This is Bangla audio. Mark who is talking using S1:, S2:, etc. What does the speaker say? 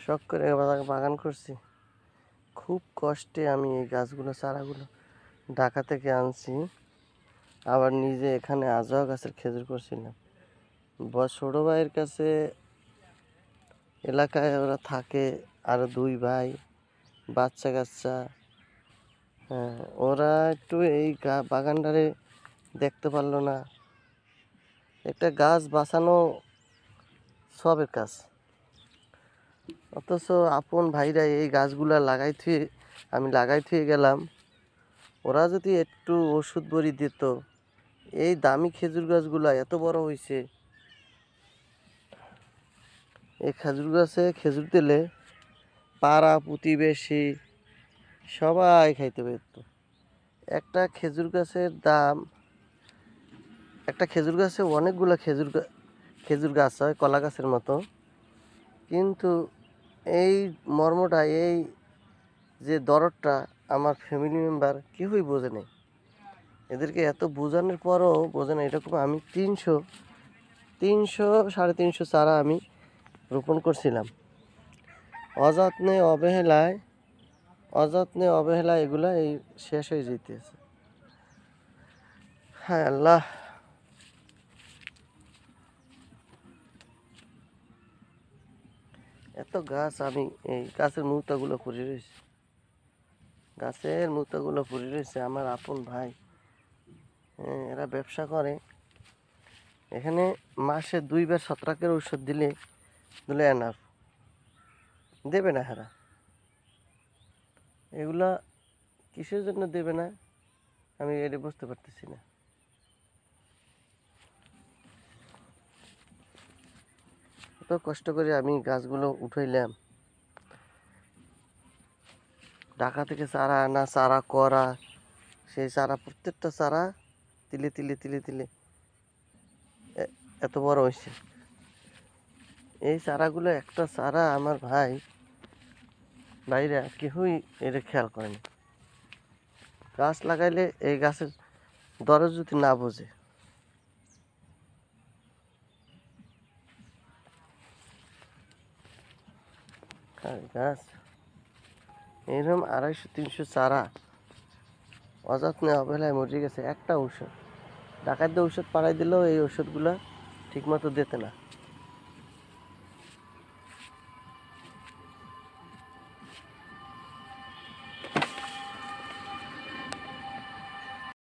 S1: শখ করে বাগান করছি। খুব কষ্টে আমি এই গাছগুলো চারাগুলো ঢাকা থেকে আনছি, আবার নিজে এখানে আজোয়া গাছের খেজুর করছিলাম। ছোটো ভাইয়ের কাছে এলাকায় ওরা থাকে, আরও দুই ভাই, বাচ্চা কাচ্চা। হ্যাঁ, ওরা একটু এই বাগানটারে দেখতে পারলো না। একটা গাছ বাঁচানো সবের কাজ, অথচ আপন ভাইরা এই গাছগুলা আমি লাগাই থুয়ে গেলাম। ওরা যদি একটু ওষুধ বড়ি দিত, এই দামি খেজুর গাছগুলা এত বড় হয়েছে। এই খেজুর গাছে খেজুর দিলে পাড়া প্রতিবেশী সবাই খাইতে পারত। একটা খেজুর গাছের দাম, একটা খেজুর গাছে অনেকগুলো খেজুর গাছ হয় কলা গাছের মতো, কিন্তু এই মর্মটা, এই যে দরদটা আমার ফ্যামিলি মেম্বার কেউই বোঝে নেই। এদেরকে এত বোঝানোর পরও বোঝে না। এরকম আমি 300-350 চারা আমি রোপণ করছিলাম। অযত্নে অবহেলায় এগুলা এই শেষ হয়ে যেতেছে। হ্যাঁ আল্লাহ, এত গাছ আমি এই গাছের মুক্তাগুলো পড়ে রয়েছে। আমার আপন ভাই, এরা ব্যবসা করে। এখানে মাসে 2 বার ছত্রাকের ঔষধ দিলে এনাফ, দেবে না এরা। এগুলা কিসের জন্য দেবে না আমি এটা বুঝতে পারতেছি না। এত কষ্ট করে আমি গাছগুলো উঠাইলাম, ঢাকা থেকে চারা আনা, চারা করা, সেই চারা প্রত্যেকটা চারা তিলে তিলে তিলে তিলে এত বড় হয়েছে। এই চারাগুলো, একটা চারা আমার ভাইরা কেউই এটা খেয়াল করেনি। গাছ লাগাইলে এই গাছের দরজ যদি না বোঝে, গাছ এরকম 250-300 চারা অযত্নে অবহেলায় মরে গেছে। একটা ঔষধ ঢাকার দিয়ে ঔষধ পাড়াই দিলেও এই ওষুধগুলা ঠিক মতো দিতে না।